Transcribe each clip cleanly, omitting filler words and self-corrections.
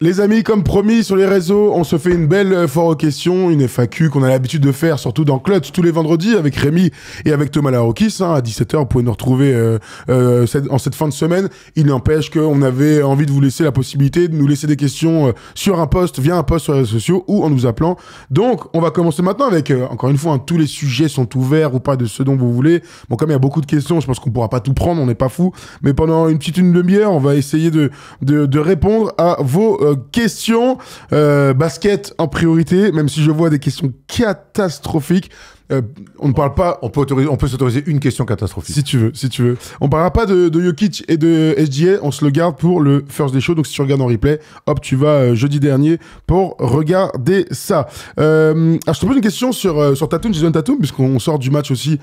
Les amis, comme promis sur les réseaux, on se fait une belle foire aux questions, une FAQ qu'on a l'habitude de faire, surtout dans Clutch tous les vendredis avec Rémi et avec Thomas Larokis. À 17h, vous pouvez nous retrouver en cette fin de semaine. Il n'empêche qu'on avait envie de vous laisser la possibilité de nous laisser des questions sur un post, via un post sur les réseaux sociaux ou en nous appelant. Donc, on va commencer maintenant avec, encore une fois, tous les sujets sont ouverts ou pas de ce dont vous voulez. Bon, comme il y a beaucoup de questions, je pense qu'on pourra pas tout prendre, on n'est pas fou. Mais pendant une demi-heure, on va essayer de répondre à vos questions. Basket en priorité, même si je vois des questions catastrophiques. On ne parle pas... On peut s'autoriser une question catastrophique. Si tu veux. On parlera pas de Jokic et de SGA, on se le garde pour le First Day Show. Donc si tu regardes en replay, hop, tu vas jeudi dernier pour regarder ça. Alors je te pose une question sur Tatum, Jason Tatum, puisqu'on sort du match aussi,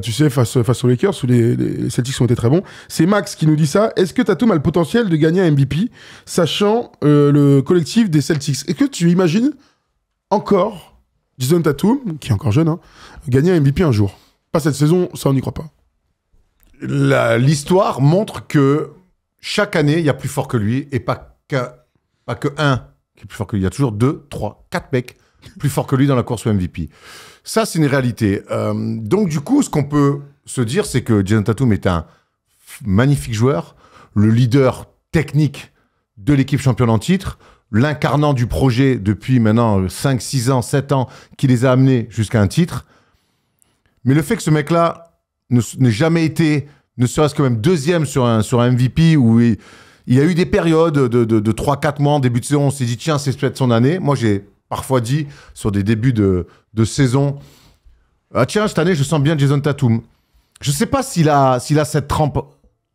tu sais, face aux Lakers, où les Celtics ont été très bons. C'est Max qui nous dit ça. Est-ce que Tatum a le potentiel de gagner un MVP, sachant le collectif des Celtics? Est-ce que tu imagines encore Jason Tatum, qui est encore jeune, gagner un MVP un jour? Pas cette saison, ça on n'y croit pas. L'histoire montre que chaque année, il y a plus fort que lui, et pas que un qui est plus fort que lui. Il y a toujours 2, 3, 4 mecs plus forts que lui dans la course au MVP. Ça, c'est une réalité. Donc du coup, ce qu'on peut se dire, c'est que Jason Tatum est un magnifique joueur, le leader technique de l'équipe championne en titre, l'incarnant du projet depuis maintenant 5, 6 ans, 7 ans, qui les a amenés jusqu'à un titre. Mais le fait que ce mec-là n'ait jamais été, ne serait-ce que même deuxième sur un MVP, où il y a eu des périodes de 3-4 mois en début de saison, on s'est dit, tiens, c'est peut-être son année. Moi, j'ai parfois dit, sur des débuts de saison, ah, tiens, cette année, je sens bien Jason Tatum. Je ne sais pas s'il a cette trempe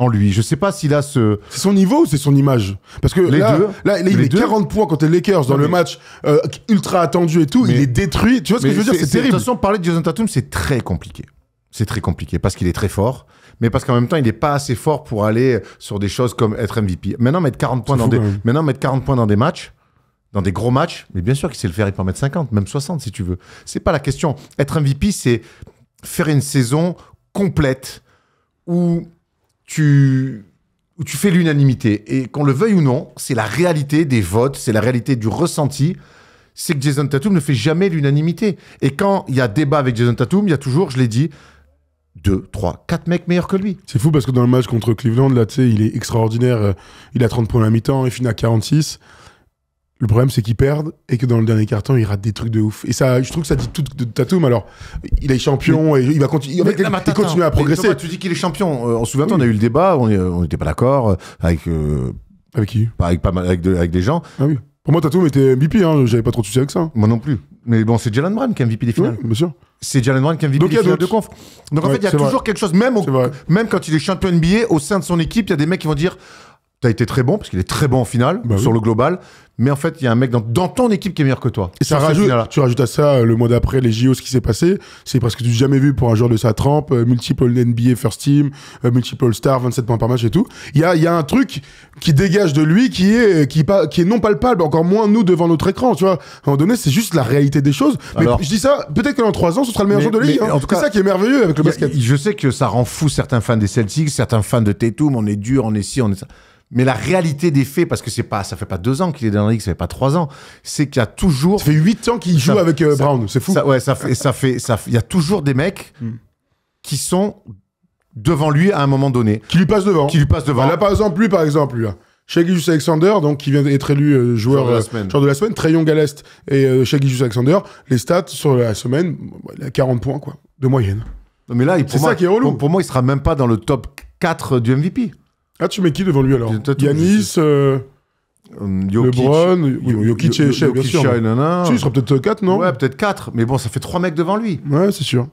en lui. Je sais pas s'il a ce... C'est son niveau ou c'est son image? Parce que là, il met 40 points contre les Lakers dans le match ultra attendu et tout. Il est détruit. Tu vois ce que je veux dire? C'est terrible. De toute façon, parler de Jason Tatum, c'est très compliqué. C'est très compliqué parce qu'il est très fort, mais parce qu'en même temps, il n'est pas assez fort pour aller sur des choses comme être MVP. Maintenant, mettre 40 points dans des matchs, dans des gros matchs, mais bien sûr qu'il sait le faire, il peut en mettre 50, même 60 si tu veux. C'est pas la question. Être MVP, c'est faire une saison complète où tu fais l'unanimité. Et qu'on le veuille ou non, c'est la réalité des votes, c'est la réalité du ressenti, c'est que Jason Tatum ne fait jamais l'unanimité. Et quand il y a débat avec Jason Tatum, il y a toujours, je l'ai dit, 2, 3, 4 mecs meilleurs que lui. C'est fou parce que dans le match contre Cleveland, là, tu sais, il est extraordinaire. Il a 30 points à la mi-temps, il finit à 46. Le problème, c'est qu'ils perdent et que dans le dernier quart-temps, il rate des trucs de ouf. Et ça, je trouve que ça dit tout de Tatum. Alors, il est champion et il va continuer. Il continue à progresser. Thomas, tu dis qu'il est champion. On se souvient, on a eu le débat, on n'était pas d'accord avec. Avec qui? Avec des gens. Ah oui. Pour moi, Tatum était MVP. J'avais pas trop de soucis avec ça. Moi non plus. Mais bon, c'est Jalen Brown qui est MVP des finales. Oui, bien sûr. C'est Jalen Brown qui est MVP des finales de conf. Donc en fait, il y a toujours quelque chose. Même quand il est champion NBA, au sein de son équipe, il y a des mecs qui vont dire. T'as été très bon, parce qu'il est très bon en finale, sur le global. Mais en fait, il y a un mec dans ton équipe qui est meilleur que toi. Et ça tu rajoutes à ça, le mois d'après, les JO, ce qui s'est passé. C'est presque du jamais vu pour un joueur de sa trempe. Multiple NBA First Team, multiple star, 27 points par match et tout. Il y a un truc qui dégage de lui qui est non palpable, encore moins nous devant notre écran. Tu vois, à un moment donné, c'est juste la réalité des choses. Alors, mais je dis ça, peut-être que dans 3 ans, ce sera le meilleur joueur de la ligue. En tout cas, c'est ça qui est merveilleux avec le basket. Je sais que ça rend fou certains fans des Celtics, certains fans de Tatum. On est dur, on est ci, on est ça. Mais la réalité des faits, parce que ça fait pas 2 ans qu'il est dans la ligue, ça fait pas 3 ans, c'est qu'il y a toujours... Ça fait 8 ans qu'il joue avec Brown, c'est fou. Il y a toujours des mecs qui sont devant lui à un moment donné. Qui lui passent devant. Là, par exemple, lui, là. Shai Gilgeous-Alexander, donc, qui vient d'être élu joueur de la semaine. Trae Young à l'Est et Shai Gilgeous-Alexander. Les stats sur la semaine, il a 40 points, quoi, de moyenne. Non, mais là, c'est ça qui est relou. Pour moi, il sera même pas dans le top 4 du MVP. Ah, tu mets qui devant lui alors? Giannis, LeBron, Jokic et Shai, bien sûr. Il sera peut-être 4, non? Ouais, peut-être 4. Mais bon, ça fait 3 mecs devant lui. Ouais, c'est sûr.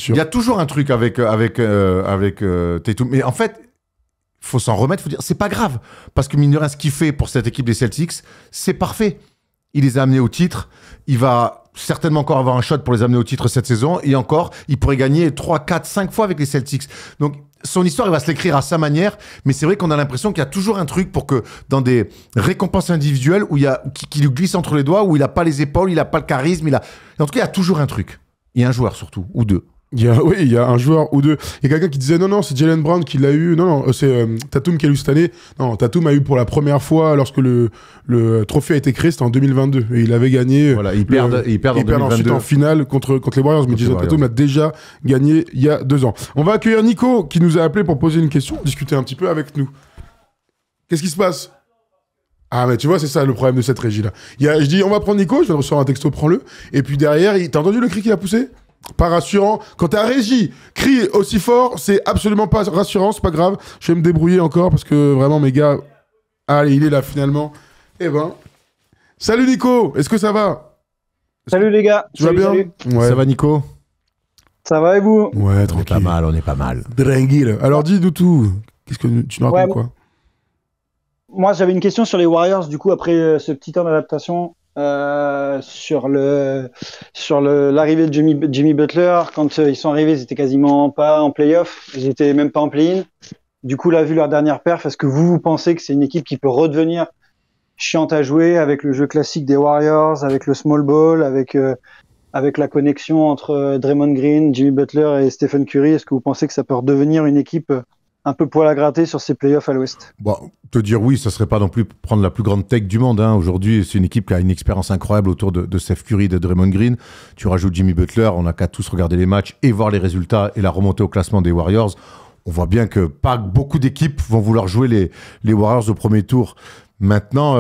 Il y a toujours un truc avec Tatum. Mais en fait, faut s'en remettre, faut dire, c'est pas grave. Parce que mine de rien, ce qu'il fait pour cette équipe des Celtics, c'est parfait. Il les a amenés au titre. Il va certainement encore avoir un shot pour les amener au titre cette saison. Et encore, il pourrait gagner 3, 4, 5 fois avec les Celtics. Donc, son histoire, il va se l'écrire à sa manière, mais c'est vrai qu'on a l'impression qu'il y a toujours un truc pour que dans des récompenses individuelles où qui lui glisse entre les doigts, où il n'a pas les épaules, il n'a pas le charisme, en tout cas, il y a toujours un truc. Il y a un joueur surtout, ou 2. Oui, il y a un joueur ou deux. Il y a quelqu'un qui disait non, c'est Jaylen Brown qui l'a eu. Non, c'est Tatum qui l'a eu cette année. Non, Tatum a eu pour la première fois lorsque le trophée a été créé, c'était en 2022. Et il avait gagné. Voilà, ils perdent en 2022. Ensuite en finale contre les Warriors. Mais Jason Tatum a déjà gagné il y a 2 ans. On va accueillir Nico qui nous a appelé pour poser une question, discuter un petit peu avec nous. Qu'est-ce qui se passe? Ah, mais tu vois, c'est ça le problème de cette régie-là. Je dis, on va prendre Nico, je viens de recevoir un texto, prends-le. Et puis derrière, t'as entendu le cri qu'il a poussé? Pas rassurant. Quand ta régie crie aussi fort, c'est absolument pas rassurant, c'est pas grave. Je vais me débrouiller encore parce que vraiment, mes gars. Allez, il est là finalement. Eh ben. Salut Nico, est-ce que ça va? Salut les gars. Tu vas bien? Ouais. Ça va Nico? Ça va et vous? Ouais, tranquille. On est pas mal. Tranquille. Alors dis-nous tout. Qu'est-ce que tu nous racontes quoi? Moi, j'avais une question sur les Warriors, du coup, après ce petit temps d'adaptation. Sur l'arrivée de Jimmy Butler, quand ils sont arrivés, ils étaient quasiment pas en play-off, ils étaient même pas en play-in. Du coup, là, vu leur dernière perf, est-ce que vous pensez que c'est une équipe qui peut redevenir chiante à jouer avec le jeu classique des Warriors, avec le small ball, avec la connexion entre Draymond Green, Jimmy Butler et Stephen Curry? Est-ce que vous pensez que ça peut redevenir une équipe un peu poil à gratter sur ces playoffs à l'Ouest? Bon, te dire oui, ça serait pas non plus prendre la plus grande tech du monde. Hein. Aujourd'hui, c'est une équipe qui a une expérience incroyable autour de Steph Curry et de Draymond Green. Tu rajoutes Jimmy Butler, on n'a qu'à tous regarder les matchs et voir les résultats et la remontée au classement des Warriors. On voit bien que pas beaucoup d'équipes vont vouloir jouer les Warriors au premier tour. Maintenant,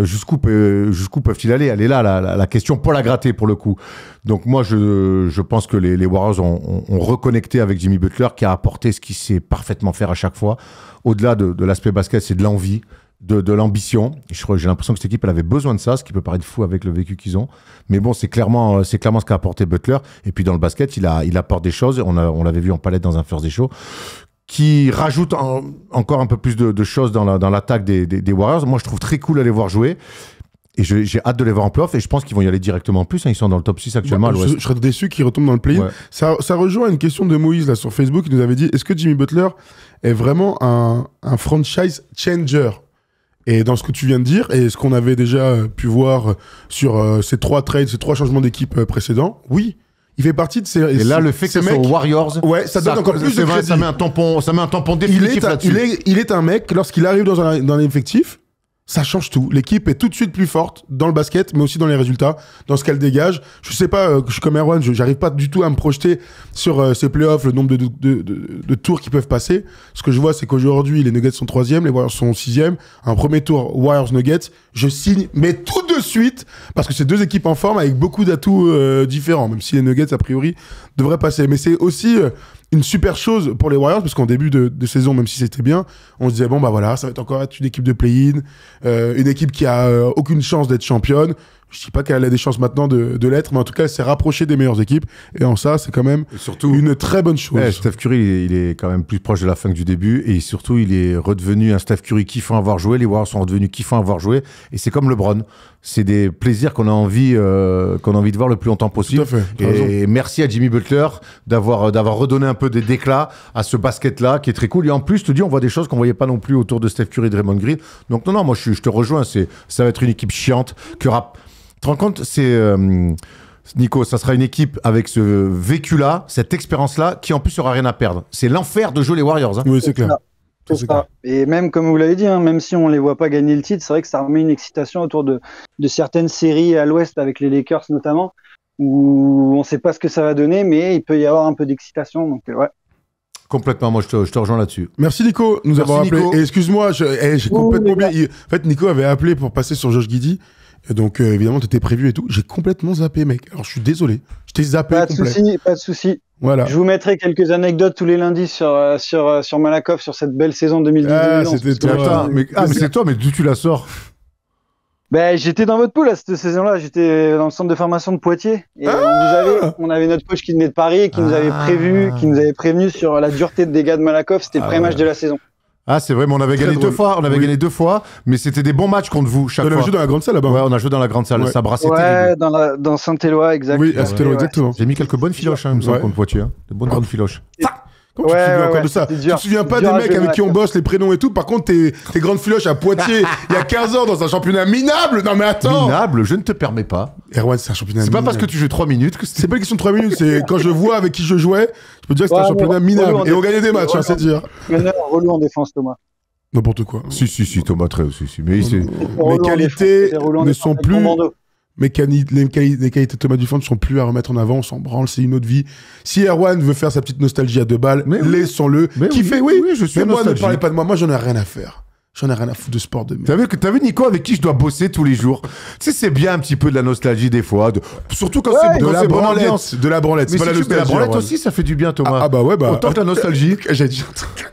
jusqu'où peuvent-ils aller? Elle est là, la question pour la gratter, pour le coup. Donc moi, je pense que les Warriors ont reconnecté avec Jimmy Butler, qui a apporté ce qu'il sait parfaitement faire à chaque fois. Au-delà de l'aspect basket, c'est de l'envie, de l'ambition. J'ai l'impression que cette équipe, elle avait besoin de ça, ce qui peut paraître fou avec le vécu qu'ils ont. Mais bon, c'est clairement ce qu'a apporté Butler. Et puis dans le basket, il apporte des choses. On l'avait vu en palette dans un First Day Show, qui rajoute encore un peu plus de choses dans l'attaque des Warriors. Moi, je trouve très cool à les voir jouer. Et j'ai hâte de les voir en playoff. Et je pense qu'ils vont y aller directement en plus. Hein. Ils sont dans le top 6 actuellement à l'Ouest. Je serais déçu qu'ils retombent dans le play-in. Ouais. Ça rejoint une question de Moïse là, sur Facebook. Il nous avait dit, est-ce que Jimmy Butler est vraiment un franchise changer? Et dans ce que tu viens de dire, et ce qu'on avait déjà pu voir sur ces 3 trades, ces 3 changements d'équipe précédents, oui. Il fait partie de ces... Et là, le fait que ce soit aux Warriors, ouais, ça donne encore plus de crédit. Ça met un tampon définitif là-dessus. Il est un mec, lorsqu'il arrive dans l'effectif, ça change tout. L'équipe est tout de suite plus forte dans le basket, mais aussi dans les résultats, dans ce qu'elle dégage. Je sais pas, je suis comme Erwan, j'arrive pas du tout à me projeter sur ces playoffs, le nombre de tours qui peuvent passer. Ce que je vois, c'est qu'aujourd'hui, les Nuggets sont 3e, les Warriors sont 6e. Un premier tour, Warriors-Nuggets, je signe, mais tout de suite, parce que c'est 2 équipes en forme avec beaucoup d'atouts différents, même si les Nuggets, a priori, devraient passer. Mais c'est aussi... une super chose pour les Warriors, parce qu'en début de saison, même si c'était bien, on se disait, bon, bah voilà, ça va être encore une équipe de play-in, une équipe qui a aucune chance d'être championne. Je dis pas qu'elle a des chances maintenant de l'être, mais en tout cas, elle s'est rapprochée des meilleures équipes. Et en ça, c'est quand même surtout une très bonne chose. Steph Curry, il est quand même plus proche de la fin que du début. Et surtout, il est redevenu un Steph Curry kiffant à avoir joué. Les Warriors sont redevenus kiffants à avoir joué. Et c'est comme LeBron. C'est des plaisirs qu'on a envie de voir le plus longtemps possible. Tout à fait. Et merci à Jimmy Butler d'avoir redonné un peu d'éclat à ce basket-là, qui est très cool. Et en plus, je te dis, on voit des choses qu'on voyait pas non plus autour de Steph Curry et Draymond Green. Donc non, moi, je te rejoins. Ça va être une équipe chiante qui aura... Tu te rends compte, Nico, ça sera une équipe avec ce vécu-là, cette expérience-là, qui en plus n'aura rien à perdre. C'est l'enfer de jouer les Warriors. Hein. Oui, c'est clair. C'est ça. Et même, comme vous l'avez dit, hein, même si on ne les voit pas gagner le titre, c'est vrai que ça remet une excitation autour de certaines séries à l'Ouest, avec les Lakers notamment, où on ne sait pas ce que ça va donner, mais il peut y avoir un peu d'excitation. Donc, ouais. Complètement, moi je te rejoins là-dessus. Merci Nico de nous avoir appelé. Et excuse-moi, j'ai complètement oublié. En fait, Nico avait appelé pour passer sur Josh Giddey. Et donc, évidemment, t'étais prévu et tout. J'ai complètement zappé, mec. Alors, je suis désolé. Je t'ai zappé complet. Pas de souci. Voilà. Je vous mettrai quelques anecdotes tous les lundis sur Malakoff, sur cette belle saison 2018. Ah, c'était toi. Mais c'est toi, mais d'où tu la sors? Ben, j'étais dans votre poule cette saison-là. J'étais dans le centre de formation de Poitiers. Et on avait notre coach qui venait de Paris et qui nous avait prévenu sur la dureté de dégâts de Malakoff. C'était le pré-match de la saison. Ah, c'est vrai, mais on avait gagné 2 fois. On avait gagné 2 fois, mais c'était des bons matchs contre vous chaque fois. On a joué dans la grande salle là-bas. Ouais, on a joué dans la grande salle. Ça brassait. Ouais, dans Saint-Éloi, exact. Oui, à Saint-Éloi, exactement. J'ai mis quelques bonnes filoches, il me semble, contre Poitiers. Des bonnes grandes filoches. Comment tu te souviens encore de ça? Tu te souviens pas des mecs avec qui on bosse, les prénoms et tout? Par contre, tes grandes filoches à Poitiers, il y a 15 ans, dans un championnat minable? Non mais attends! Minable, je ne te permets pas. Erwan, c'est un championnat C'est minable. pas parce que tu joues 3 minutes que C'est pas une question de 3 minutes, c'est quand je vois avec qui je jouais, je peux te dire que c'était un championnat minable. Et on gagnait des matchs, c'est dire. Relou en défense, Thomas. N'importe quoi. Si, Thomas, très aussi. Mais mes qualités ne sont plus. Les qualités de Thomas Dufont ne sont plus à remettre en avant, on s'en branle, c'est une autre vie. Si Erwan veut faire sa petite nostalgie à 2 balles, laissons-le. Qui fait, oui, je suis. Mais moi, ne parlez pas de moi, moi j'en ai rien à faire. J'en ai rien à foutre de sport de merde. T'as vu Nico avec qui je dois bosser tous les jours? Tu sais, c'est bien un petit peu de la nostalgie des fois, surtout quand c'est de la branlette. De la branlette, c'est pas la nostalgie. La branlette aussi, ça fait du bien, Thomas. Ah bah ouais, bah. Autant que la nostalgie. J'ai dit.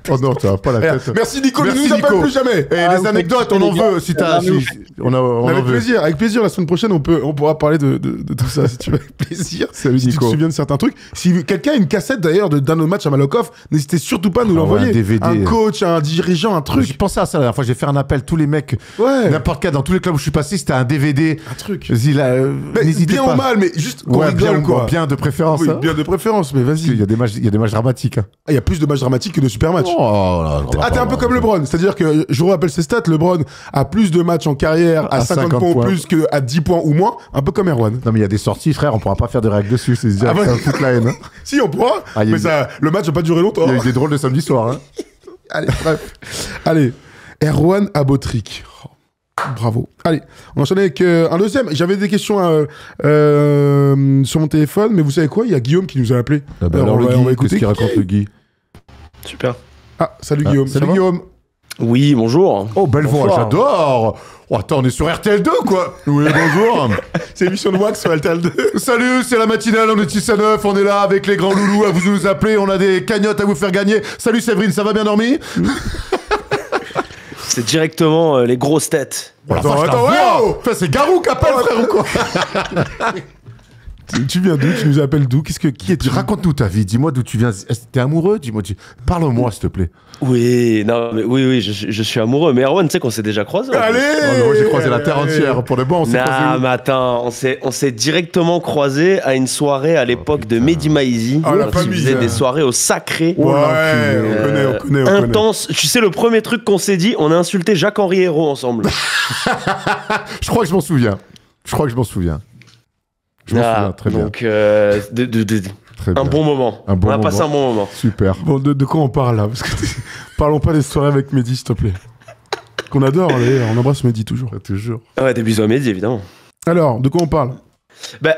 Oh non, t'as pas la tête. Merci Nico, ne nous appelle plus jamais. Et les anecdotes, on en veut si t'as. Avec plaisir, avec plaisir. La semaine prochaine, on pourra parler de tout ça si tu veux, avec plaisir. Salut Nico. Si tu te souviens de certains trucs. Si quelqu'un a une cassette d'ailleurs d'un autre match à Malakoff, n'hésitez surtout pas à nous l'envoyer. Un coach, un dirigeant, un truc. J'ai pensé à ça la dernière fois. J'ai fait un appel. Tous les mecs, n'importe quel, dans tous les clubs où je suis passé, c'était un DVD. Un truc. N'hésitez bien pas. ou mal, mais juste qu'on rigole, quoi. Bien de préférence. Oui, bien de préférence, mais vas-y. Il y a des matchs dramatiques. Il y a plus de matchs dramatiques que de super matchs. T'es un peu comme LeBron. C'est-à-dire que, je vous rappelle ses stats, LeBron a plus de matchs en carrière à 50 points ou plus qu'à 10 points ou moins, un peu comme Erwan. Non, mais il y a des sorties, frère, on pourra pas faire de règles dessus. C'est dire que ça fout la haine. Si, on pourra. Mais ça, le match va pas durer longtemps. Il y a eu des drôles de samedi soir. Allez, bref. Allez. Erwan Abotrick. Oh, bravo. Allez, on enchaîne avec un deuxième. J'avais des questions sur mon téléphone, mais vous savez quoi? Il y a Guillaume qui nous a appelé. Alors, on va écouter ce qu'il raconte le Guy. Super. Ah, salut Guillaume. Salut Guillaume. Oui, bonjour. Oh, belle voix, j'adore. Oh, attends, on est sur RTL2, quoi. Oui, bonjour. C'est l'émission de Wax sur RTL2. Salut, c'est la matinale, on est 6 à 9, on est là avec les grands loulous à vous nous appeler, on a des cagnottes à vous faire gagner. Salut Séverine, ça va bien dormi? C'est directement les grosses têtes. Attends, c'est Garou qui appelle, frère, ou quoi? Tu viens d'où? Tu nous appelles d'où? Qui es-tu? Raconte-nous ta vie, dis-moi d'où tu viens. T'es amoureux? Dis-moi, parle-moi, s'il te plaît. Oui, non, mais oui, je suis amoureux. Mais Erwan, tu sais qu'on s'est déjà croisés. Allez, moi, j'ai croisé la terre entière. Pour le bon, on s'est croisés. Non, mais attends, on s'est directement croisés à une soirée à l'époque de Mehdi Maizi. La famille. Qui faisait des soirées au Sacré. Ouais, on connaît. Intense. Tu sais, le premier truc qu'on s'est dit, on a insulté Jacques-Henri Hérault ensemble. Je crois que je m'en souviens. Je m'en souviens, très bien. Donc, très bien. un bon moment. On a passé un bon moment. Super. Bon, de quoi on parle là? Parce que parlons pas des soirées avec Mehdi, s'il te plaît. Qu'on adore, d'ailleurs. On embrasse Mehdi toujours. Toujours. Ouais, des bisous à Mehdi, évidemment. Alors, de quoi on parle?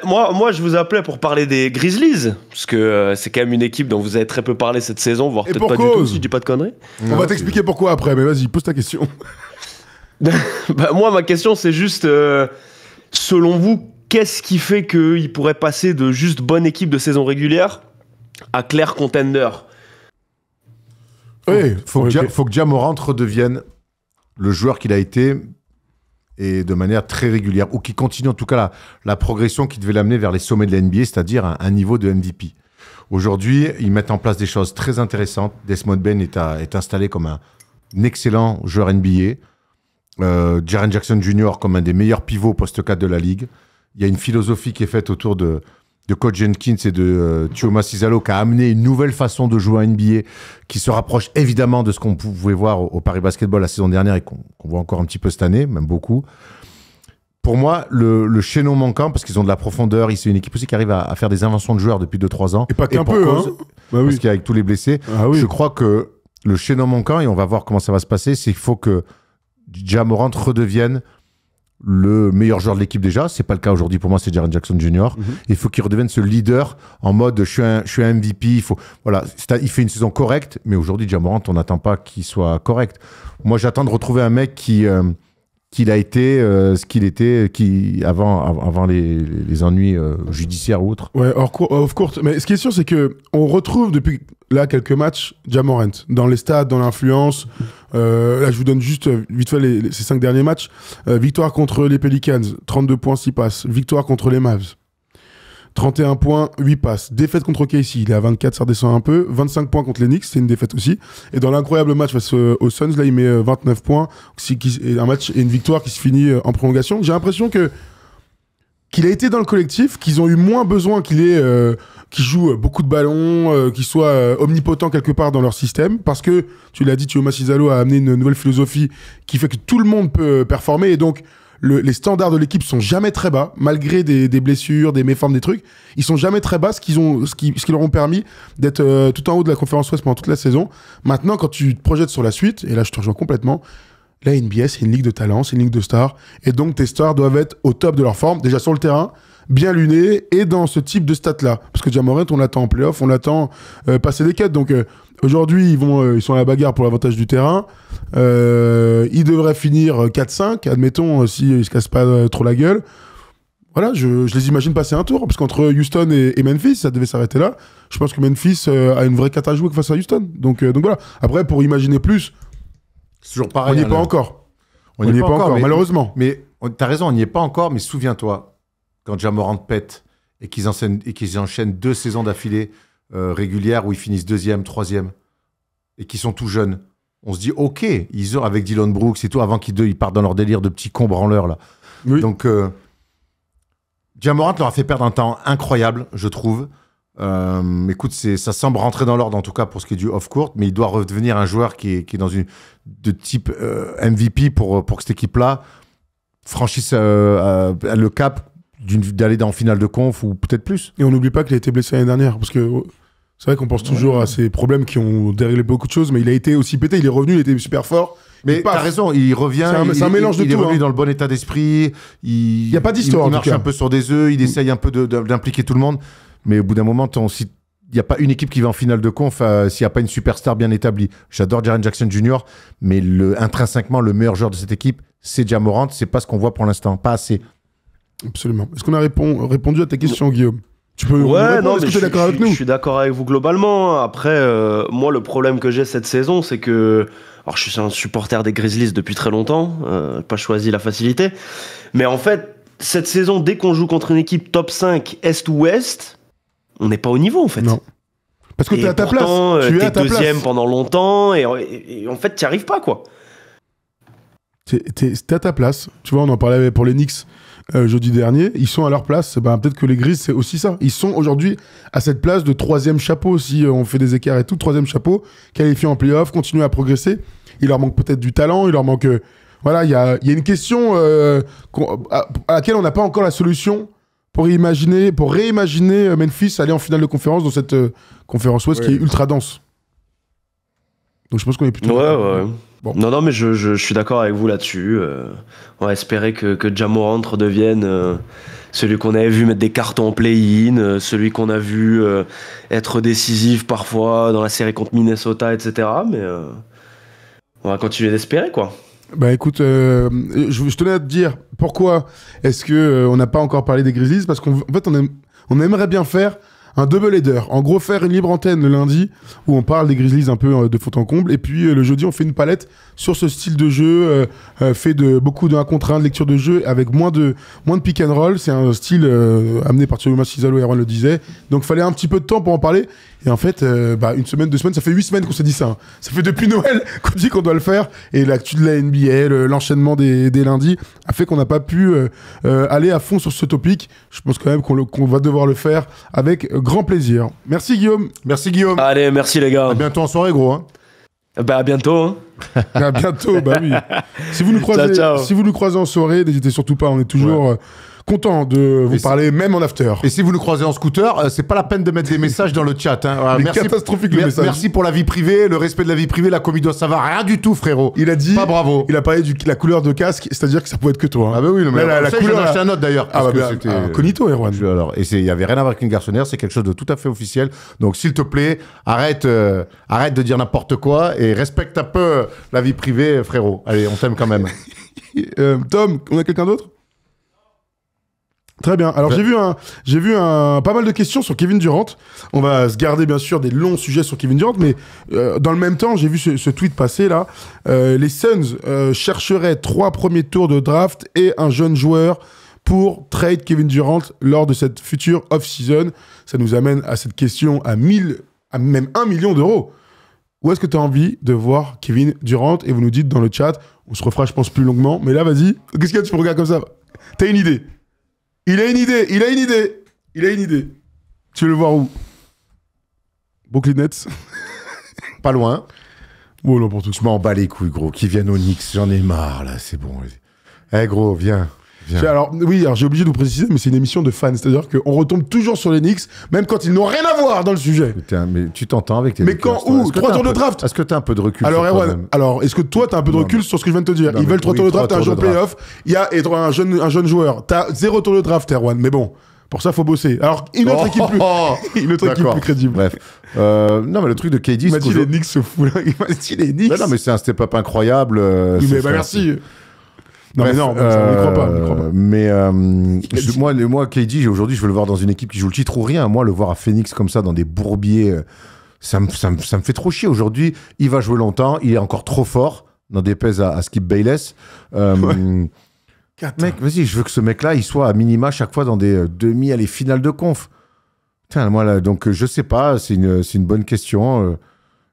Moi, je vous appelais pour parler des Grizzlies, parce que c'est quand même une équipe dont vous avez très peu parlé cette saison, voire peut-être pas du tout, si je dis pas de conneries. On va t'expliquer pourquoi après, mais vas-y, pose ta question. Moi, ma question, c'est juste, selon vous, qu'est-ce qui fait qu'il pourrait passer de juste bonne équipe de saison régulière à clair contender? Faut que Ja Morant redevienne le joueur qu'il a été et de manière très régulière, ou qui continue en tout cas la progression qui devait l'amener vers les sommets de la NBA, c'est-à-dire un niveau de MVP. Aujourd'hui, ils mettent en place des choses très intéressantes. Desmond Bane est installé comme un excellent joueur NBA. Jaren Jackson Jr. comme un des meilleurs pivots poste 4 de la ligue. Il y a une philosophie qui est faite autour de Coach Jenkins et de Thioma Cizalo qui a amené une nouvelle façon de jouer à NBA qui se rapproche évidemment de ce qu'on pouvait voir au Paris Basketball la saison dernière et qu'on voit encore un petit peu cette année, même beaucoup. Pour moi, le chaînon manquant, parce qu'ils ont de la profondeur, c'est une équipe aussi qui arrive à faire des inventions de joueurs depuis 2-3 ans. Et pas qu'un peu, cause, parce qu'il y a avec tous les blessés. Je crois que le chaînon manquant, et on va voir comment ça va se passer, c'est qu'il faut que Ja Morant redevienne le meilleur joueur de l'équipe déjà. C'est pas le cas aujourd'hui pour moi, c'est Jaren Jackson Jr. Il faut qu'il redevienne ce leader en mode je suis un MVP. Il fait une saison correcte, mais aujourd'hui, Ja Morant, on n'attend pas qu'il soit correct. Moi, j'attends de retrouver un mec qu'il a été, ce qu'il était avant les ennuis judiciaires ou autres. Ouais, off court. Mais ce qui est sûr, c'est que on retrouve depuis là quelques matchs Ja Morant dans les stades, dans l'influence. Là, je vous donne juste vite fait ces 5 derniers matchs. Victoire contre les Pelicans, 32 points, 6 passes. Victoire contre les Mavs, 31 points, 8 passes. Défaite contre KC, il est à 24, ça redescend un peu. 25 points contre les Knicks, c'est une défaite aussi. Et dans l'incroyable match face aux Suns, là, il met 29 points. Un match et une victoire qui se finit en prolongation. J'ai l'impression que qu'il a été dans le collectif, qu'ils ont eu moins besoin qu'il joue beaucoup de ballons, qu'il soit omnipotent quelque part dans leur système, parce que, tu l'as dit, Thiago Massidalo a amené une nouvelle philosophie qui fait que tout le monde peut performer, et donc les standards de l'équipe sont jamais très bas, malgré des blessures, des méformes, des trucs, ils sont jamais très bas, ce qui leur ont permis d'être tout en haut de la conférence Ouest pendant toute la saison. Maintenant, quand tu te projettes sur la suite, et là je te rejoins complètement, la NBA, c'est une ligue de talents, c'est une ligue de stars. Et donc, tes stars doivent être au top de leur forme, déjà sur le terrain, bien lunés, et dans ce type de stats-là. Parce que Ja Morant, on l'attend en playoff, on l'attend passer des quêtes. Donc, aujourd'hui, ils sont à la bagarre pour l'avantage du terrain. Ils devraient finir 4-5, admettons, s'ils ne se cassent pas trop la gueule. Voilà, je les imagine passer un tour. Parce qu'entre Houston et Memphis, ça devait s'arrêter là. Je pense que Memphis a une vraie carte à jouer face à Houston. Donc voilà. Après, pour imaginer plus... C'est toujours pareil. On n'y est pas encore. On n'y est pas encore, malheureusement. Mais t'as raison, on n'y est pas encore, mais souviens-toi, quand Ja Morant pète et qu'ils enchaînent 2 saisons d'affilée régulières où ils finissent 2e, 3e, et qu'ils sont tout jeunes, on se dit, ok, ils ont, avec Dillon Brooks et tout, avant qu'ils partent dans leur délire de petits cons branleurs, là. Oui. Donc, Ja Morant leur a fait perdre un temps incroyable, je trouve. Écoute, ça semble rentrer dans l'ordre, en tout cas pour ce qui est du off-court, mais il doit redevenir un joueur qui est dans de type MVP pour que cette équipe-là franchisse le cap d'aller en finale de conf ou peut-être plus. Et on n'oublie pas qu'il a été blessé l'année dernière, parce que c'est vrai qu'on pense toujours à ces problèmes qui ont déréglé beaucoup de choses, mais il a été aussi pété, il est revenu, il était super fort. Mais t'as raison, il revient, c'est un mélange de tout. Il est revenu hein. dans le bon état d'esprit, il y a pas d'histoire, il marche un peu sur des œufs, il essaye un peu d'impliquer tout le monde, mais au bout d'un moment, il n'y a pas une équipe qui va en finale de conf s'il n'y a pas une superstar bien établie. J'adore Jaren Jackson Jr., mais intrinsèquement, le meilleur joueur de cette équipe, c'est Ja Morant. C'est pas ce qu'on voit pour l'instant, pas assez. Absolument. Est-ce qu'on a répondu à ta question, Guillaume? Tu peux est-ce que tu es d'accord avec nous? Je suis d'accord avec vous globalement. Après, moi, le problème que j'ai cette saison, c'est que... Alors, je suis un supporter des Grizzlies depuis très longtemps, pas choisi la facilité. Mais en fait, cette saison, dès qu'on joue contre une équipe top 5, Est ou Ouest, on n'est pas au niveau, en fait. Non. Parce que tu es à ta place. Tu es à ta deuxième pendant longtemps, et en fait, tu n'y arrives pas, quoi. T'es à ta place. Tu vois, on en parlait pour les Knicks jeudi dernier. Ils sont à leur place. Ben, peut-être que les Grizzlies, c'est aussi ça. Ils sont aujourd'hui à cette place de 3e chapeau. Si on fait des écarts et tout, 3e chapeau, qualifié en playoff, continuer à progresser. Il leur manque peut-être du talent. Il leur manque... voilà, il y a une question à laquelle on n'a pas encore la solution pour réimaginer Memphis aller en finale de conférence dans cette conférence Ouest qui est ultra dense. Donc je pense qu'on est plutôt... Ouais. Bon. Non, mais je suis d'accord avec vous là-dessus. On va espérer que Ja Morant redevienne celui qu'on avait vu mettre des cartons en play-in, celui qu'on a vu être décisif parfois dans la série contre Minnesota, etc. Mais on va continuer d'espérer, quoi. Bah écoute, je tenais à te dire pourquoi est-ce que on n'a pas encore parlé des Grizzlies, parce qu'en fait on aimerait bien faire un double header. En gros, faire une libre antenne le lundi où on parle des Grizzlies un peu de fond en comble, et puis le jeudi on fait une palette sur ce style de jeu fait de beaucoup de 1 contre 1, de lecture de jeu avec moins de pick and roll. C'est un style amené par Thiago Massidalo, et Erwan le disait, donc fallait un petit peu de temps pour en parler. Et en fait, 1 semaine, 2 semaines, ça fait 8 semaines qu'on s'est dit ça. Hein. Ça fait depuis Noël qu'on dit qu'on doit le faire. Et l'actu de la NBA, l'enchaînement des lundis, a fait qu'on n'a pas pu aller à fond sur ce topic. Je pense quand même qu'on va devoir le faire avec grand plaisir. Merci Guillaume. Merci Guillaume. Allez, merci les gars. À bientôt en soirée, gros. Hein. Bah à bientôt. Hein. À bientôt, bah oui. Si vous nous croisez, ciao. Si vous nous croisez en soirée, n'hésitez surtout pas. On est toujours... content de vous parler, même en after. Et si vous nous croisez en scooter, c'est pas la peine de mettre des messages dans le chat. Hein. Merci, catastrophique le message. Merci pour la vie privée, le respect de la vie privée, la comédie, ça va rien du tout, frérot. Il a dit, pas bravo. Il a parlé de la couleur de casque, c'est-à-dire que ça pouvait être que toi. Hein. Ah bah oui, mais la couleur. J'en ai acheté un autre d'ailleurs. Ah bah c'était incognito, Erwan. Alors, et il y avait rien à voir avec une garçonnière, c'est quelque chose de tout à fait officiel. Donc s'il te plaît, arrête de dire n'importe quoi et respecte un peu la vie privée, frérot. Allez, on t'aime quand même. Tom, on a quelqu'un d'autre? Très bien. Alors j'ai vu pas mal de questions sur Kevin Durant. On va se garder bien sûr des longs sujets sur Kevin Durant, mais dans le même temps, j'ai vu ce tweet passer là. Les Suns chercheraient 3 premiers tours de draft et un jeune joueur pour trade Kevin Durant lors de cette future off-season. Ça nous amène à cette question à même 1 million d'euros. Où est-ce que tu as envie de voir Kevin Durant? Et vous nous dites dans le chat, on se refera je pense plus longuement, mais là vas-y. Qu'est-ce qu'il y a, tu me regardes comme ça? T'as une idée? Il a une idée. Tu veux le voir où? Brooklyn Nets. Pas loin. Oh, n'importe quoi. Je m'en bats les couilles, gros. Qui viennent au Knicks, j'en ai marre, là, c'est bon. Eh, gros, viens. Alors, oui, alors j'ai obligé de vous préciser, mais c'est une émission de fans. C'est-à-dire qu'on retombe toujours sur les Knicks, même quand ils n'ont rien à voir dans le sujet. Putain, mais tu t'entends avec tes Mais Lakers, quand, où 3 tours de draft. Est-ce que t'as un peu de recul Alors, sur Erwan, toi-même alors, est-ce que toi, t'as un peu de Non, recul sur ce que je viens de te dire? non, Ils mais veulent 3 oui, tours de 3 draft, un tours jeu de draft. playoff. Il y a et un jeune joueur. T'as 0 tour de draft, Erwan. Mais bon, pour ça, faut bosser. Alors, une autre équipe plus crédible. Bref. Non, mais le truc de KD, Il m'a c'est dit les Knicks se fout là. Il m'a dit les Knicks. Non, mais c'est un step-up incroyable. Oui, mais bah, merci. Non, mais non, ça, on n'y croit pas. Mais moi, KD, aujourd'hui, je veux le voir dans une équipe qui joue le titre ou rien. Moi, le voir à Phoenix comme ça, dans des bourbiers, ça me fait trop chier. Aujourd'hui, il va jouer longtemps. Il est encore trop fort. N'en déplaise à Skip Bayless. Mec, vas-y, je veux que ce mec-là, il soit à minima chaque fois dans des demi à les finales de conf. Putain, moi, là, donc, je sais pas. C'est une bonne question.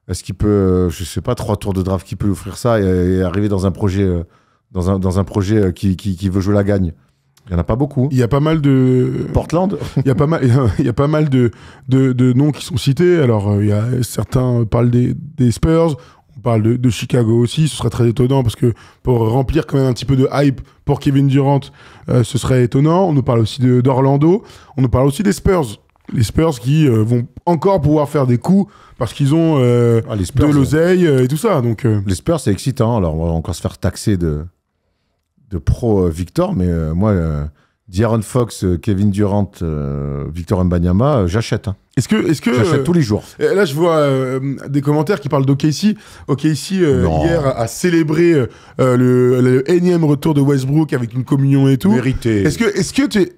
Est-ce qu'il peut, je sais pas, 3 tours de draft qui peut offrir ça et arriver dans un projet... Dans un projet qui veut jouer la gagne. Il n'y en a pas beaucoup. Il y a pas mal de... Portland. Il y a pas mal de noms qui sont cités. Alors, il y a certains parlent des Spurs, on parle de Chicago aussi. Ce serait très étonnant parce que pour remplir quand même un petit peu de hype pour Kevin Durant, ce serait étonnant. On nous parle aussi d'Orlando. On nous parle aussi des Spurs. Les Spurs qui vont encore pouvoir faire des coups parce qu'ils ont de l'oseille et tout ça. Donc, les Spurs, c'est excitant. Alors, on va encore se faire taxer de pro Victor, mais moi, De'Aaron Fox, Kevin Durant, Victor Wembanyama, j'achète. Hein. Est-ce que j'achète tous les jours. Là, je vois des commentaires qui parlent d'OKC. OKC, hier, a célébré le énième retour de Westbrook avec une communion et tout. Vérité. Est-ce que tu es...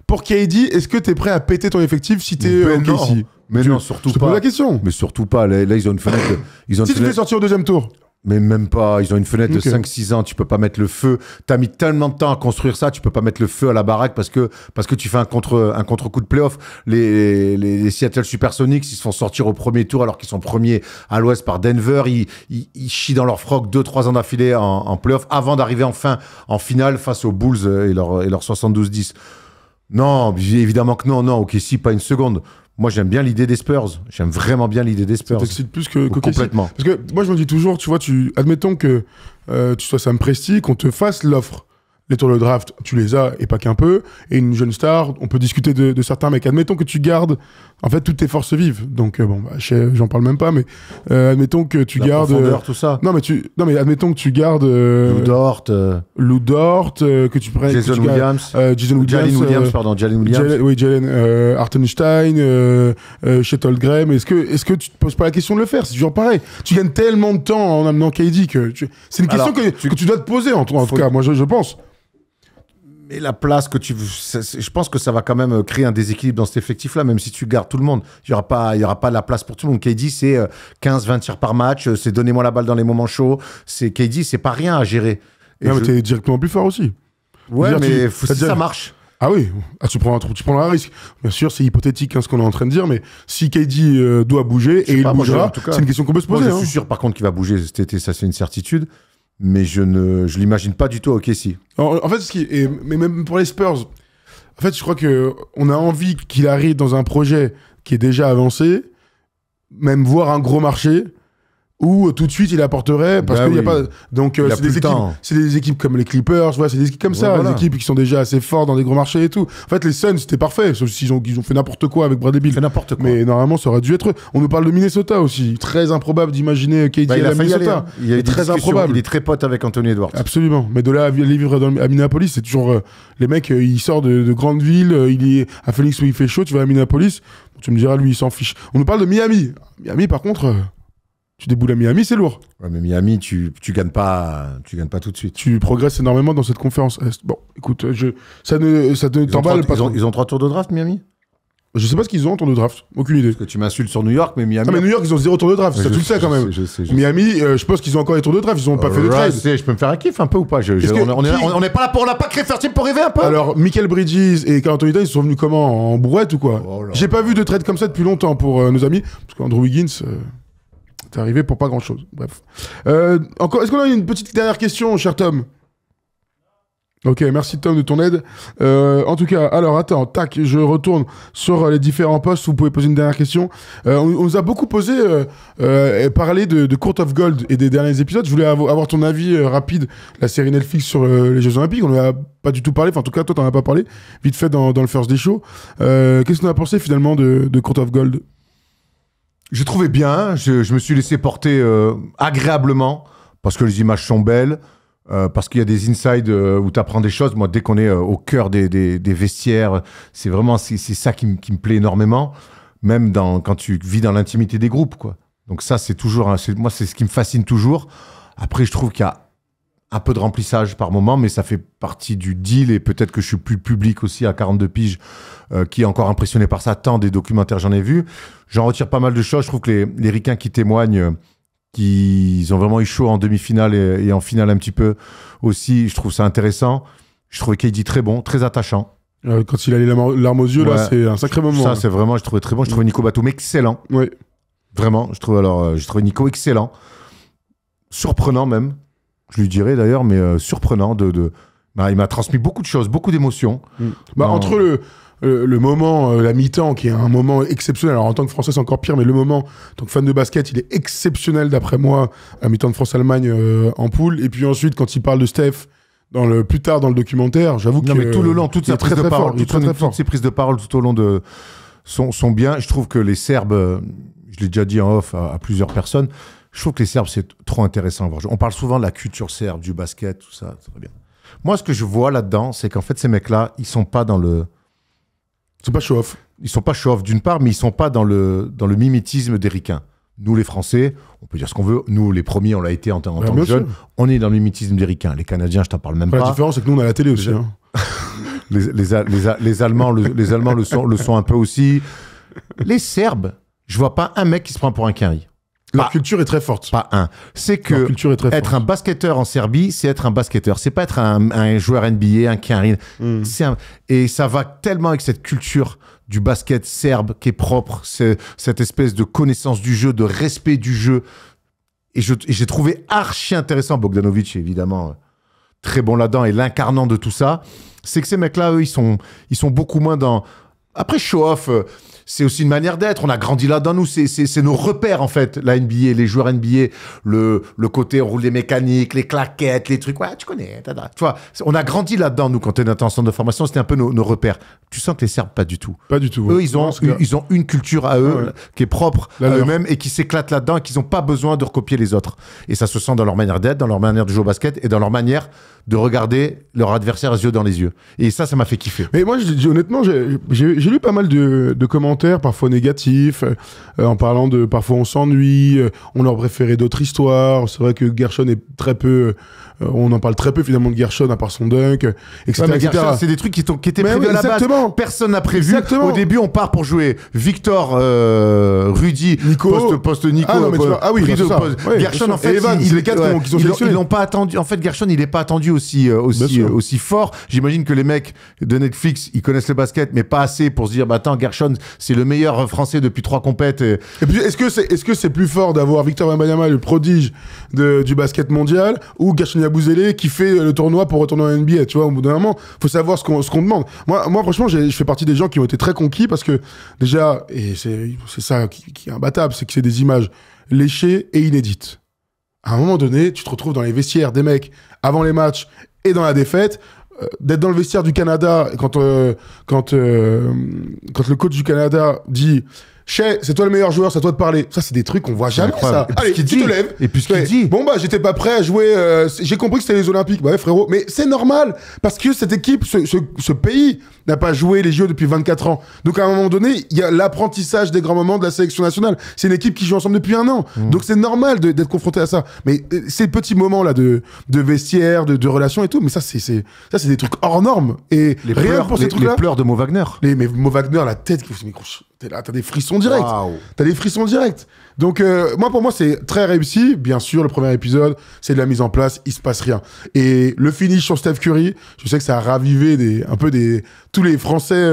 Pour KD, est-ce que tu es prêt à péter ton effectif si tu es OKC? Mais non, surtout pas. Je te pose la question. Mais surtout pas. Là, ils ont une fenêtre... Si tu fais sortir au deuxième tour. Mais même pas, ils ont une fenêtre de 5-6 ans, tu peux pas mettre le feu. T'as mis tellement de temps à construire ça, tu peux pas mettre le feu à la baraque parce que tu fais un contre-coup de playoff. Les Seattle Supersonics, ils se font sortir au premier tour alors qu'ils sont premiers à l'ouest par Denver. Ils chient dans leur froc 2-3 ans d'affilée en playoff avant d'arriver enfin en finale face aux Bulls et leur 72-10. Non, évidemment que non, ok, si, pas une seconde. Moi, j'aime bien l'idée des Spurs. J'aime vraiment bien l'idée des Spurs. Ça t'excite plus que complètement. Parce que moi, je me dis toujours, tu vois, admettons que tu sois Sam Presti, qu'on te fasse l'offre. Les tours de draft, tu les as, et pas qu'un peu. Et une jeune star, on peut discuter de certains mecs. Admettons que tu gardes, en fait, toutes tes forces vives. Donc, bon, bah, j'en parle même pas, mais admettons que tu gardes... tout ça. Non, mais admettons que tu gardes... Lou Dort, que tu prennes... Jason Williams. Jalen Hartenstein, Chet Holmgren. Est-ce que tu te poses pas la question de le faire? C'est toujours pareil. Tu gagnes tellement de temps en amenant KD que... C'est une question que tu dois te poser, en tout cas. Moi, je pense. Et la place que je pense que ça va quand même créer un déséquilibre dans cet effectif-là, même si tu gardes tout le monde. Il y aura pas la place pour tout le monde. KD, c'est 15-20 tirs par match, c'est donnez-moi la balle dans les moments chauds. KD, c'est pas rien à gérer. Mais t'es directement plus fort aussi. Ouais, mais ça marche. Ah oui, tu prends un risque. Bien sûr, c'est hypothétique ce qu'on est en train de dire, mais si KD doit bouger, et il bougera, c'est une question qu'on peut se poser. Moi, je suis sûr par contre qu'il va bouger cet été, ça c'est une certitude. Mais je l'imagine pas du tout au OKC. En fait, mais même pour les Spurs, en fait, je crois qu'on a envie qu'il arrive dans un projet qui est déjà avancé, même voir un gros marché, où tout de suite il apporterait, parce qu'il n'y a pas... Donc c'est des équipes comme les Clippers, c'est des équipes comme ça, des équipes qui sont déjà assez fortes dans des gros marchés et tout. En fait, les Suns, c'était parfait, sauf s'ils ont fait n'importe quoi avec Bradley Beal. N'importe quoi. Mais normalement, ça aurait dû être... On nous parle de Minnesota aussi. Très improbable d'imaginer KD à Minnesota. Il est très improbable. Il est très pote avec Anthony Edwards. Absolument. Mais de là à aller vivre à Minneapolis, c'est toujours... les mecs, il sort de grandes villes, il est à Phoenix où il fait chaud, tu vas à Minneapolis, tu me diras, lui, il s'en fiche. On nous parle de Miami. Miami, par contre... Tu déboules à Miami, c'est lourd. Ouais, mais Miami, tu gagnes pas tout de suite. Tu progresses énormément dans cette conférence Est. Bon, écoute, ça ne t'emballe pas. Ils ont 3 tours de draft, Miami? Je sais pas ce qu'ils ont en tour de draft. Aucune idée. Parce que tu m'insultes sur New York, mais Miami... Ah, mais New York, ils ont 0 tour de draft. Ça, tu le sais quand même. Je sais. Miami, je pense qu'ils ont encore les tours de draft. Ils ont pas fait de trade. Je peux me faire un kiff un peu ou pas? On n'est pas là pour... On n'a pas créé First Team pour rêver un peu? Alors, Michael Bridges et Carl Anthony Towns, ils sont venus comment? En brouette ou quoi? J'ai pas vu de trade comme ça depuis longtemps pour nos amis. Parce qu'Andrew Wiggins... T'es arrivé pour pas grand chose. Bref. Encore, est-ce qu'on a une petite dernière question, cher Tom? Ok, merci Tom de ton aide. En tout cas, alors attends, tac, je retourne sur les différents postes. Vous pouvez poser une dernière question. On nous a beaucoup parlé de Court of Gold et des derniers épisodes. Je voulais avoir ton avis rapide, la série Netflix sur les Jeux Olympiques. On n'en a pas du tout parlé. Enfin, en tout cas, toi, t'en as pas parlé. Vite fait dans le First Day Show. Qu'est-ce qu'on a pensé finalement de Court of Gold? J'ai trouvé bien. Je me suis laissé porter agréablement parce que les images sont belles. Parce qu'il y a des insides où tu apprends des choses. Moi, dès qu'on est au cœur des vestiaires, c'est ça qui me plaît énormément. Même quand tu vis dans l'intimité des groupes, quoi. Donc ça, c'est ce qui me fascine toujours. Après, je trouve qu'il y a un peu de remplissage par moment, mais ça fait partie du deal. Et peut-être que je suis plus public aussi à 42 piges, qui est encore impressionné par ça. Tant des documentaires, j'en ai vu. J'en retire pas mal de choses. Je trouve que les ricains qui témoignent... qu'ils ont vraiment eu chaud en demi-finale et en finale un petit peu aussi. Je trouve ça intéressant. Je trouvais KD très bon, très attachant. Quand il a les larmes aux yeux, là, c'est un sacré moment. Ça, c'est vraiment, je trouvais très bon. Je trouvais Nico Batum excellent. Oui. Vraiment, j'ai trouvé Nico excellent. Surprenant même, je lui dirais d'ailleurs, mais surprenant. Il m'a transmis beaucoup de choses, beaucoup d'émotions. Entre le moment, la mi-temps, qui est un moment exceptionnel. Alors en tant que Français, c'est encore pire, mais le moment, en tant que fan de basket, il est exceptionnel d'après moi, la mi-temps de France-Allemagne en poule. Et puis ensuite, quand il parle de Steph, plus tard dans le documentaire, j'avoue que... mais tout le long, toutes ces prises de parole tout au long sont bien. Je trouve que les Serbes, je l'ai déjà dit en off à plusieurs personnes, je trouve que les Serbes, c'est trop intéressant à voir. On parle souvent de la culture serbe, du basket, tout ça, c'est très bien. Moi, ce que je vois là-dedans, c'est qu'en fait, ces mecs-là, ils sont pas dans le... Ils sont pas show-off. Ils sont pas show-off d'une part, mais ils sont pas dans le mimétisme des ricains. Nous, les Français, on peut dire ce qu'on veut. Nous, les premiers, on l'a été en tant que jeunes. On est dans le mimétisme des ricains. Les Canadiens, je t'en parle même pas. La différence, c'est que nous, on a la télé aussi. Les Allemands le sont un peu aussi. Les Serbes, je vois pas un mec qui se prend pour un quinri. Leur culture est très forte. Pas un. C'est que être un basketteur en Serbie, c'est être un basketteur. C'est pas être un joueur NBA, un quinri. Et ça va tellement avec cette culture du basket serbe qui est propre, cette espèce de connaissance du jeu, de respect du jeu. Et j'ai trouvé archi intéressant Bogdanovic, évidemment, très bon là-dedans et l'incarnant de tout ça. C'est que ces mecs-là, eux, ils sont beaucoup moins dans... Après, show-off... c'est aussi une manière d'être. On a grandi là-dedans, nous. C'est nos repères, en fait, la NBA, les joueurs NBA. Le côté, on roule des mécaniques, les claquettes, les trucs. Ouais, tu connais. Tu vois, on a grandi là-dedans, nous, quand on était en centre de formation. C'était un peu nos repères. Tu sens que les Serbes, pas du tout. Pas du tout. Eux, ils ont une culture à eux qui est propre à eux-mêmes et qui s'éclate là-dedans et qu'ils n'ont pas besoin de recopier les autres. Et ça se sent dans leur manière d'être, dans leur manière de jouer au basket et dans leur manière de regarder leur adversaire les yeux dans les yeux. Et ça m'a fait kiffer. Mais moi, honnêtement, j'ai lu pas mal de commentaires, parfois négatifs, en parlant de parfois on s'ennuie, on leur préférait d'autres histoires. C'est vrai que Gershon est très peu... on en parle très peu finalement de Gershon à part son dunk, etc. Ouais, Gershon, c'est des trucs qui étaient prévus à la base. Personne n'a prévu. Exactement. Au début, on part pour jouer Victor, Rudy, Nico, poste Nico. Oui, Gershon, en fait, ils l'ont pas attendu. En fait, Gershon, il n'est pas attendu aussi fort. J'imagine que les mecs de Netflix, ils connaissent le basket, mais pas assez pour se dire, bah attends, Gershon, c'est le meilleur français depuis 3 compètes. Et puis, est-ce que c'est plus fort d'avoir Victor Wembanyama, le prodige du basket mondial, ou Gershon Yabusele qui fait le tournoi pour retourner en NBA, tu vois, au bout d'un moment, faut savoir ce qu'on demande. Moi, franchement, je fais partie des gens qui ont été très conquis parce que, déjà, et c'est ça qui est imbattable, c'est que c'est des images léchées et inédites. À un moment donné, tu te retrouves dans les vestiaires des mecs avant les matchs et dans la défaite, d'être dans le vestiaire du Canada quand le coach du Canada dit Chez, c'est toi le meilleur joueur, c'est à toi de parler. Ça, c'est des trucs qu'on voit jamais, ça. Allez, tu te lèves. Et puis ce qu'il dit. Bon, bah, j'étais pas prêt à jouer. J'ai compris que c'était les Olympiques. Bah ouais, frérot. Mais c'est normal. Parce que cette équipe, ce pays n'a pas joué les Jeux depuis 24 ans. Donc, à un moment donné, il y a l'apprentissage des grands moments de la sélection nationale. C'est une équipe qui joue ensemble depuis 1 an. Donc, c'est normal d'être confronté à ça. Mais ces petits moments-là de vestiaire, de relations et tout, mais ça, c'est des trucs hors normes. Et les rien pleurs, pour ces trucs-là. Les pleurs de Mo Wagner. Mais Mo Wagner, la tête qui fait, t'es là, t'as des frissons directs. Wow. T'as des frissons directs. Donc, pour moi, c'est très réussi. Bien sûr, le premier épisode, c'est de la mise en place, il se passe rien. Et le finish sur Steph Curry, je sais que ça a ravivé tous les Français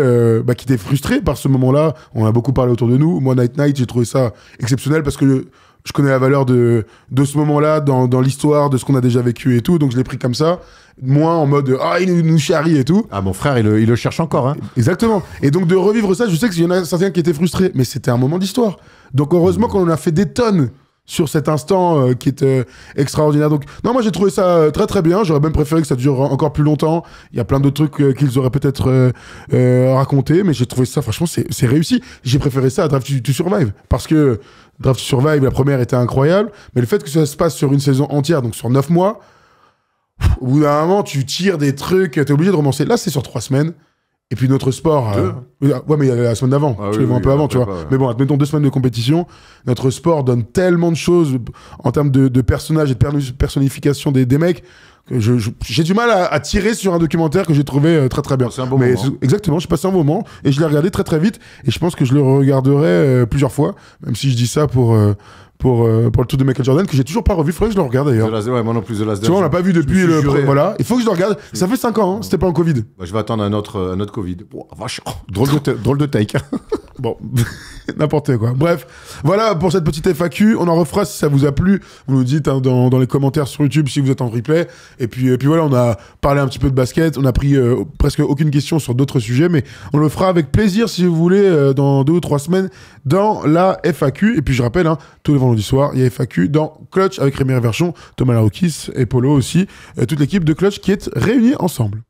qui étaient frustrés par ce moment-là. On a beaucoup parlé autour de nous. Moi, Night, j'ai trouvé ça exceptionnel parce que je connais la valeur de ce moment-là dans l'histoire, de ce qu'on a déjà vécu et tout, donc je l'ai pris comme ça, moins en mode il nous charrie et tout. Ah, mon frère, il le cherche encore, hein. Exactement. Et donc de revivre ça, je sais qu'il y en a certains qui étaient frustrés, mais c'était un moment d'histoire. Donc heureusement qu'on en a fait des tonnes sur cet instant qui est extraordinaire. Donc non, moi j'ai trouvé ça très très bien. J'aurais même préféré que ça dure encore plus longtemps. Il y a plein d'autres trucs qu'ils auraient peut-être raconté, mais j'ai trouvé ça, franchement, c'est réussi. J'ai préféré ça à Drive to Survive, parce que Drive to Survive, la première était incroyable, mais le fait que ça se passe sur une saison entière, donc sur 9 mois, au bout d'un moment, tu tires des trucs, t'es obligé de romancer. Là, c'est sur 3 semaines. Et puis notre sport... ouais, mais il y a la semaine d'avant. Tu les vois un peu avant, tu vois. Mais bon, admettons 2 semaines de compétition. Notre sport donne tellement de choses en termes de personnages et de personnification des mecs que j'ai du mal à tirer sur un documentaire que j'ai trouvé très très bien. C'est un bon moment. Exactement, j'ai passé un moment et je l'ai regardé très très vite. Et je pense que je le regarderai plusieurs fois, même si je dis ça pour le tour de Michael Jordan, que j'ai toujours pas revu. Faudrait que je le regarde d'ailleurs. Ouais, moi non plus, The Last Dance. Tu vois, on l'a pas vu depuis le... Voilà, il faut que je le regarde. Ça fait 5 ans, hein, c'était pas en Covid. Bah, je vais attendre un autre Covid. Oh, vache, drôle de take. Bon, n'importe quoi. Bref, voilà pour cette petite FAQ. On en refera si ça vous a plu. Vous nous dites hein, dans les commentaires sur YouTube si vous êtes en replay. Et puis voilà, on a parlé un petit peu de basket. On a pris presque aucune question sur d'autres sujets, mais on le fera avec plaisir si vous voulez dans 2 ou 3 semaines dans la FAQ. Et puis je rappelle, hein, tous les vendredis soirs, il y a FAQ dans Clutch avec Rémi Réverchon, Thomas Larokis et Polo aussi. Toute l'équipe de Clutch qui est réunie ensemble.